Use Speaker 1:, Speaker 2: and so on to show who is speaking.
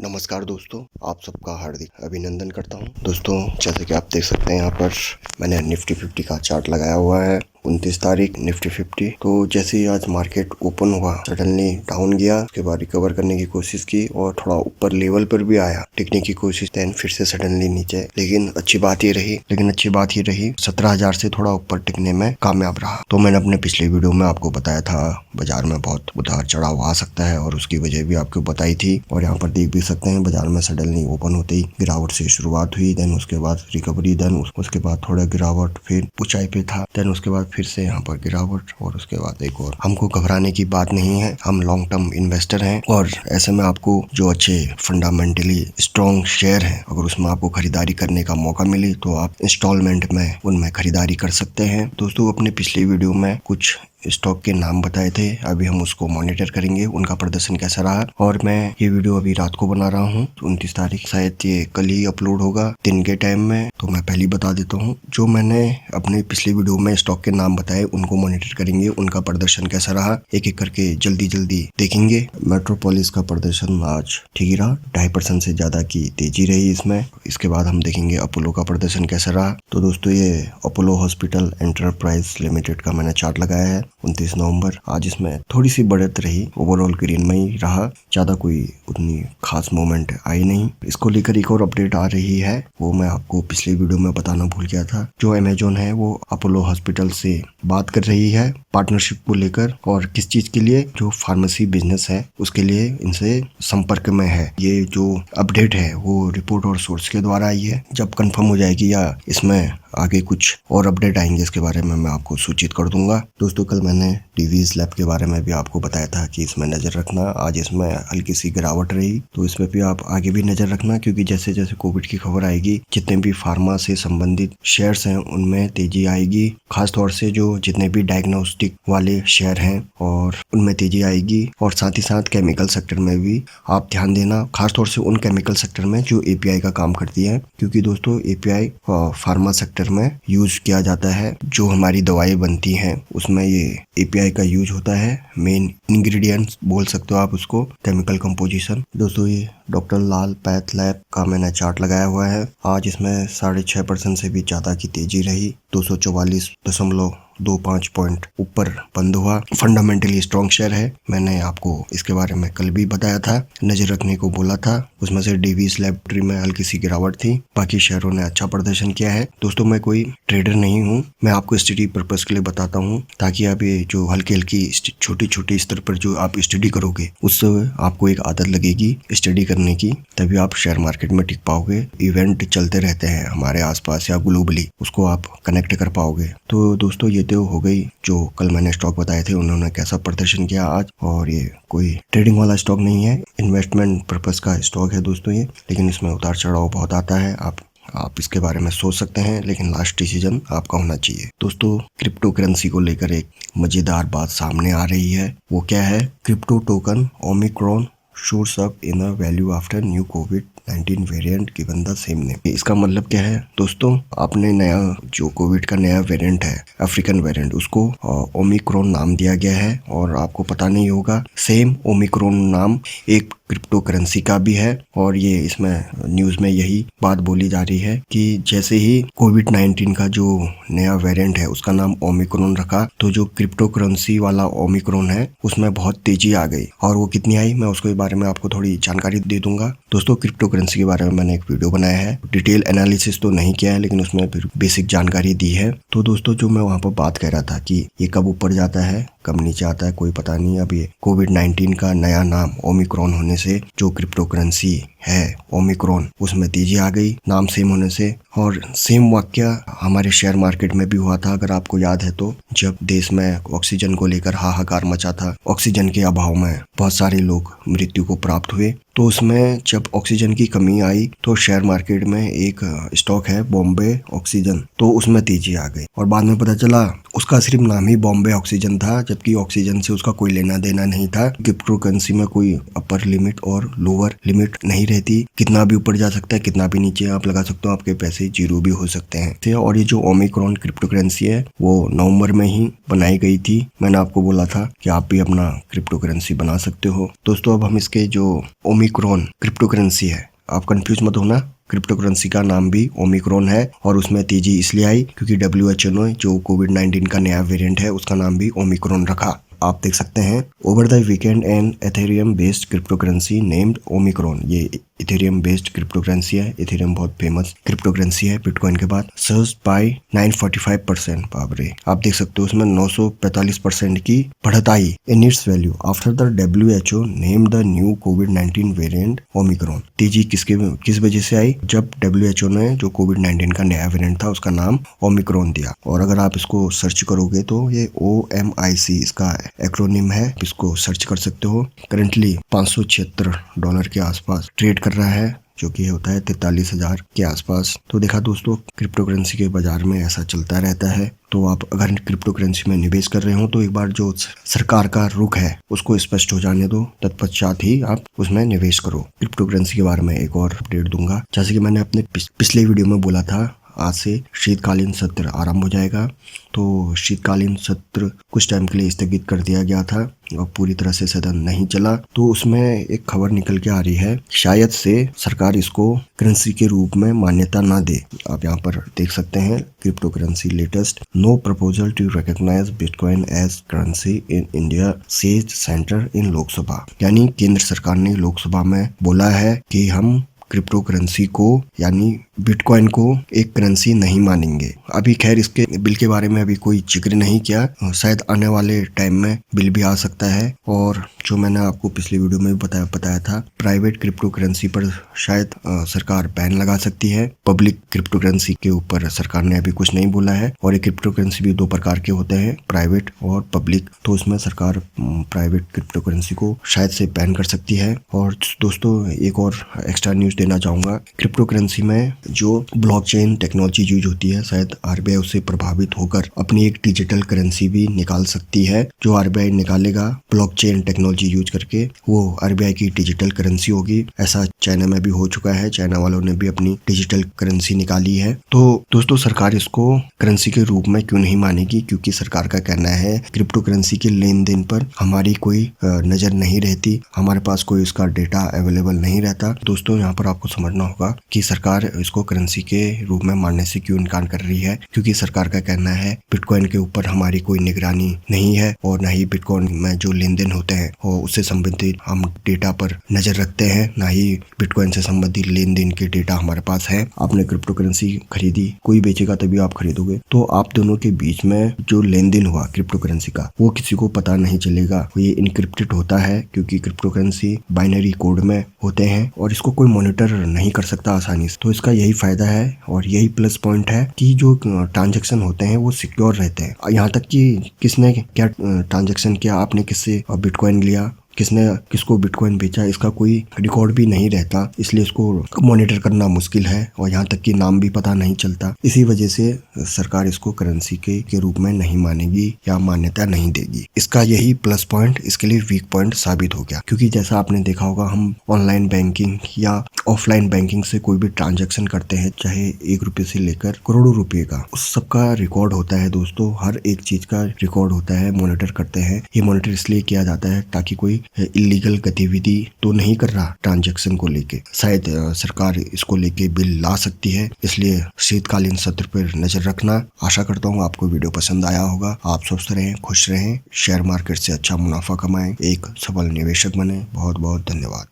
Speaker 1: नमस्कार दोस्तों, आप सबका हार्दिक अभिनंदन करता हूं। दोस्तों, जैसे कि आप देख सकते हैं यहाँ पर मैंने निफ्टी 50 का चार्ट लगाया हुआ है। 29 तारीख निफ्टी 50। तो जैसे ही आज मार्केट ओपन हुआ सडनली डाउन गया, उसके बाद रिकवर करने की कोशिश की और थोड़ा ऊपर लेवल पर भी आया, टिकने की कोशिश, देन फिर से सडनली नीचे। लेकिन अच्छी बात ये रही 17,000 से थोड़ा ऊपर टिकने में कामयाब रहा। तो मैंने अपने पिछले वीडियो में आपको बताया था बाजार में बहुत उतार चढ़ाव आ सकता है और उसकी वजह भी आपको बताई थी। और यहाँ पर देख भी सकते हैं बाजार में सडनली ओपन होते ही गिरावट से शुरुआत हुई, देन उसके बाद रिकवरी, देन उसके बाद थोड़ा गिरावट, फिर ऊंचाई पे था, देन उसके बाद फिर से यहाँ पर गिरावट और उसके बाद एक और। हमको घबराने की बात नहीं है, हम लॉन्ग टर्म इन्वेस्टर हैं और ऐसे में आपको जो अच्छे फंडामेंटली स्ट्रॉन्ग शेयर हैं, अगर उसमें आपको खरीदारी करने का मौका मिले तो आप इंस्टॉलमेंट में उनमें खरीदारी कर सकते हैं। दोस्तों, अपने पिछले वीडियो में कुछ स्टॉक के नाम बताए थे, अभी हम उसको मॉनिटर करेंगे उनका प्रदर्शन कैसा रहा। और मैं ये वीडियो अभी रात को बना रहा हूँ, 29 तारीख, शायद ये कल ही अपलोड होगा दिन के टाइम में। तो मैं पहले ही बता देता हूँ, जो मैंने अपने पिछले वीडियो में स्टॉक के नाम बताए उनको मॉनिटर करेंगे, उनका प्रदर्शन कैसा रहा एक एक करके जल्दी देखेंगे। मेट्रोपोलिस का प्रदर्शन आज ठीक ही रहा, 2.5% से ज्यादा की तेजी रही इसमें। इसके बाद हम देखेंगे अपोलो का प्रदर्शन कैसा रहा। तो दोस्तों, ये अपोलो हॉस्पिटल एंटरप्राइज लिमिटेड का मैंने चार्ट लगाया है 29 नवंबर। आज इसमें थोड़ी सी बढ़त रही, ओवरऑल ग्रीन में ही रहा, ज्यादा कोई उतनी खास मूवमेंट आई नहीं। इसको लेकर एक और अपडेट आ रही है, वो मैं आपको पिछले वीडियो में बताना भूल गया था। जो अमेजोन है वो अपोलो हॉस्पिटल से बात कर रही है पार्टनरशिप को लेकर, और किस चीज के लिए, जो फार्मेसी बिजनेस है उसके लिए इनसे संपर्क में है। ये जो अपडेट है वो रिपोर्ट और सोर्स के द्वारा आई है। जब कंफर्म हो जाएगी या इसमें आगे कुछ और अपडेट आएंगे इसके बारे में मैं आपको सूचित कर दूंगा। दोस्तों, कल मैंने डिवीज लैब के बारे में भी आपको बताया था कि इसमें नजर रखना। आज इसमें हल्की सी गिरावट रही, तो इसमें भी आप आगे भी नजर रखना, क्योंकि जैसे जैसे कोविड की खबर आएगी जितने भी फार्मा से संबंधित शेयर्स हैं उनमें तेजी आएगी। खासतौर से जो जितने भी डायग्नोस्टिक वाले शेयर हैं और उनमें तेजी आएगी। और साथ ही साथ केमिकल सेक्टर में भी आप ध्यान देना, खासतौर से उन केमिकल सेक्टर में जो एपीआई का काम करती है, क्योंकि दोस्तों एपीआई फार्मा सेक्टर में यूज किया जाता है। जो हमारी दवाई बनती हैं उसमें ये एपीआई का यूज होता है, मेन इंग्रेडिएंट्स बोल सकते हो आप उसको, केमिकल कंपोजिशन। दोस्तों, ये डॉक्टर लाल पैथ लैब का मैंने चार्ट लगाया हुआ है। आज इसमें 6.5% से भी ज्यादा की तेजी रही, 244.25 पॉइंट ऊपर बंद हुआ। फंडामेंटली स्ट्रॉन्ग शेयर है, मैंने आपको इसके बारे में कल भी बताया था, नजर रखने को बोला था। उसमें से डीवीज लैबोरेटरी में हल्की सी गिरावट थी, बाकी शेयरों ने अच्छा प्रदर्शन किया है। दोस्तों, मैं कोई ट्रेडर नहीं हूँ, मैं आपको स्टडी पर्पस के लिए बताता हूँ, ताकि आप ये जो हल्की छोटी स्तर पर जो आप स्टडी करोगे उससे आपको एक आदत लगेगी स्टडी करने की, तभी आप शेयर मार्केट में टिक पाओगे। इवेंट चलते रहते हैं हमारे आसपास या ग्लोबली, उसको आप कनेक्ट कर पाओगे। तो दोस्तों, ये तो हो गई जो कल मैंने स्टॉक बताए थे उन्होंने कैसा प्रदर्शन किया आज। और ये कोई ट्रेडिंग वाला स्टॉक नहीं है, इन्वेस्टमेंट पर्पस का स्टॉक है दोस्तों ये, लेकिन इसमें उतार चढ़ाव बहुत आता है। आप इसके बारे में सोच सकते हैं, लेकिन लास्ट डिसीजन आपका होना चाहिए। दोस्तों, क्रिप्टो करेंसी को लेकर एक मजेदार बात सामने आ रही है, वो क्या है? Crypto token Omicron shores up in a value after new कोविड-19 variant given the same name. इसका मतलब क्या है दोस्तों? आपने नया जो कोविड का नया वेरिएंट है, अफ्रीकन वेरिएंट, उसको ओमिक्रॉन नाम दिया गया है। और आपको पता नहीं होगा, सेम ओमिक्रॉन नाम एक क्रिप्टो करेंसी का भी है। और ये इसमें न्यूज में यही बात बोली जा रही है कि जैसे ही कोविड-19 का जो नया वेरिएंट है उसका नाम ओमिक्रॉन रखा, तो जो क्रिप्टो करेंसी वाला ओमिक्रॉन है उसमें बहुत तेजी आ गई। और वो कितनी आई, मैं उसके बारे में आपको थोड़ी जानकारी दे दूंगा। दोस्तों, क्रिप्टो करेंसी के बारे में मैंने एक वीडियो बनाया है, डिटेल एनालिसिस तो नहीं किया है, लेकिन उसमें बेसिक जानकारी दी है। तो दोस्तों, जो मैं वहाँ पर बात कह रहा था कि ये कब ऊपर जाता है कब नीचे आता है कोई पता नहीं। अब ये कोविड-19 का नया नाम ओमिक्रॉन होने से जो क्रिप्टो करेंसी है ओमिक्रॉन, उसमें तेजी आ गई नाम सेम होने से। और सेम वाक्य हमारे शेयर मार्केट में भी हुआ था, अगर आपको याद है तो, जब देश में ऑक्सीजन को लेकर हाहाकार मचा था, ऑक्सीजन के अभाव में बहुत सारे लोग मृत्यु को प्राप्त हुए। तो उसमें जब ऑक्सीजन की कमी आई तो शेयर मार्केट में एक स्टॉक है बॉम्बे ऑक्सीजन, तो उसमें तेजी आ गई। और बाद में पता चला उसका सिर्फ नाम ही बॉम्बे ऑक्सीजन था, जबकि ऑक्सीजन से उसका कोई लेना देना नहीं था। क्रिप्टो करेंसी में कोई अपर लिमिट और लोअर लिमिट नहीं रहती, कितना भी ऊपर जा सकता है, कितना भी नीचे आप लगा सकते हो, आपके पैसे से 0 भी हो सकते हैं। और ये जो ओमिक्रॉन क्रिप्टो करेंसी है वो नवंबर में ही बनाई गई थी। मैंने आपको बोला था कि आप भी अपना क्रिप्टो करेंसी बना सकते हो। दोस्तों अब हम इसके जो ओमिक्रॉन क्रिप्टो करेंसी है, आप कंफ्यूज मत होना, क्रिप्टो करेंसी का नाम भी ओमिक्रॉन है और उसमें तेजी इसलिए आई क्योंकि WHO ने जो कोविड-19 का नया वेरिएंट है उसका नाम भी ओमिक्रॉन रखा। आप देख सकते हैं over the weekend an Ethereum based crypto currency named Omicron. ये इथेरियम बेस्ड क्रिप्टो करेंसी है। इथेरियम बहुत फेमस क्रिप्टो करेंसी है बिटकॉइन के बाद। Surge by 945%। बाप रे, आप देख सकते हो उसमें 945% की बढ़त आई in its value after the WHO name the new कोविड-19 वेरिएंट ओमिक्रॉन। तेजी किस वजह से आई? जब WHO ने जो कोविड-19 का नया वेरिएंट था उसका नाम ओमिक्रॉन दिया। और अगर आप इसको सर्च करोगे तो ये OMIC इसका एक्रोनिम है, इसको सर्च कर सकते हो। करंटली $576 के आसपास ट्रेड कर रहा है, जो कि होता है 43,000 के आसपास। तो देखा दोस्तों, क्रिप्टो करेंसी के बाजार में ऐसा चलता रहता है। तो आप अगर क्रिप्टो करेंसी में निवेश कर रहे हो तो एक बार जो सरकार का रुख है उसको स्पष्ट हो जाने दो, तत्पश्चात ही आप उसमें निवेश करो। क्रिप्टो करेंसी के बारे में एक और अपडेट दूंगा। जैसे कि मैंने अपने पिछले वीडियो में बोला था, आज से शीतकालीन सत्र आरंभ हो जाएगा। तो शीतकालीन सत्र कुछ टाइम के लिए स्थगित कर दिया गया था और पूरी तरह से सदन नहीं चला। तो उसमें एक खबर निकल के आ रही है, शायद से सरकार इसको करेंसी के रूप में मान्यता ना दे। आप यहाँ पर देख सकते हैं crypto currency latest, no proposal to recognise bitcoin as currency in India says centre in Lok Sabha. यानी केंद्र सरकार ने लोकसभा में बोला है कि हम क्रिप्टो करेंसी को यानी बिटकॉइन को एक करेंसी नहीं मानेंगे। अभी खैर इसके बिल के बारे में अभी कोई जिक्र नहीं किया, शायद आने वाले टाइम में बिल भी आ सकता है। और जो मैंने आपको पिछले वीडियो में बताया था, प्राइवेट क्रिप्टो करेंसी पर शायद सरकार बैन लगा सकती है। पब्लिक क्रिप्टो करेंसी के ऊपर सरकार ने अभी कुछ नहीं बोला है। और ये क्रिप्टो करेंसी भी 2 प्रकार के होते हैं, प्राइवेट और पब्लिक। तो उसमें सरकार प्राइवेट क्रिप्टो करेंसी को शायद से बैन कर सकती है। और दोस्तों एक और एक्स्ट्रा न्यूज देना चाहूंगा, क्रिप्टो करेंसी में जो ब्लॉकचेन टेक्नोलॉजी यूज होती है, शायद RBI उससे प्रभावित होकर अपनी एक डिजिटल करेंसी भी निकाल सकती है। जो RBI निकालेगा ब्लॉकचेन टेक्नोलॉजी यूज करके, वो RBI की डिजिटल करेंसी होगी। ऐसा चाइना में भी हो चुका है, चाइना वालों ने भी अपनी डिजिटल करेंसी निकाली है। तो दोस्तों सरकार इसको करेंसी के रूप में क्यों नहीं मानेगी? क्योंकि सरकार का कहना है क्रिप्टो करेंसी के लेन देन पर हमारी कोई नजर नहीं रहती, हमारे पास कोई इसका डेटा अवेलेबल नहीं रहता। दोस्तों यहाँ पर आपको समझना होगा कि सरकार इसको करेंसी के रूप में मानने से क्यों इनकार कर रही है। क्योंकि सरकार का कहना है बिटकॉइन के ऊपर हमारी कोई निगरानी नहीं है और न ही बिटकॉइन में जो लेन देन होते हैं और उससे संबंधित हम डेटा पर नजर रखते हैं, ना ही बिटकॉइन से संबंधित लेन देन के डेटा हमारे पास है। आपने क्रिप्टो करेंसी खरीदी, कोई बेचेगा तभी आप खरीदोगे, तो आप दोनों के बीच में जो लेन देन हुआ क्रिप्टो करेंसी का वो किसी को पता नहीं चलेगा। ये इनक्रिप्टेड होता है क्योंकि क्रिप्टो करेंसी बाइनरी कोड में होते हैं और इसको कोई मॉनिटर नहीं कर सकता आसानी से। तो इसका यही फायदा है और यही प्लस पॉइंट है कि जो ट्रांजैक्शन होते हैं वो सिक्योर रहते हैं। यहाँ तक कि किसने क्या ट्रांजैक्शन किया, आपने किससे बिटकॉइन लिया, किसने किसको बिटकॉइन बेचा, इसका कोई रिकॉर्ड भी नहीं रहता, इसलिए इसको मॉनिटर करना मुश्किल है और यहाँ तक कि नाम भी पता नहीं चलता। इसी वजह से सरकार इसको करेंसी के रूप में नहीं मानेगी या मान्यता नहीं देगी। इसका यही प्लस पॉइंट इसके लिए वीक पॉइंट साबित हो गया। क्योंकि जैसा आपने देखा होगा, हम ऑनलाइन बैंकिंग या ऑफलाइन बैंकिंग से कोई भी ट्रांजैक्शन करते हैं, चाहे 1 रुपये से लेकर करोड़ों रुपए का, उस सबका रिकॉर्ड होता है दोस्तों। हर एक चीज का रिकॉर्ड होता है, मॉनिटर करते हैं। ये मॉनिटर इसलिए किया जाता है ताकि कोई इलीगल गतिविधि तो नहीं कर रहा ट्रांजैक्शन को लेके। शायद सरकार इसको लेके बिल ला सकती है, इसलिए शीतकालीन सत्र पर नजर रखना। आशा करता हूँ आपको वीडियो पसंद आया होगा। आप स्वस्थ रहें, खुश रहें, शेयर मार्केट से अच्छा मुनाफा कमाएं, एक सफल निवेशक बने। बहुत बहुत धन्यवाद।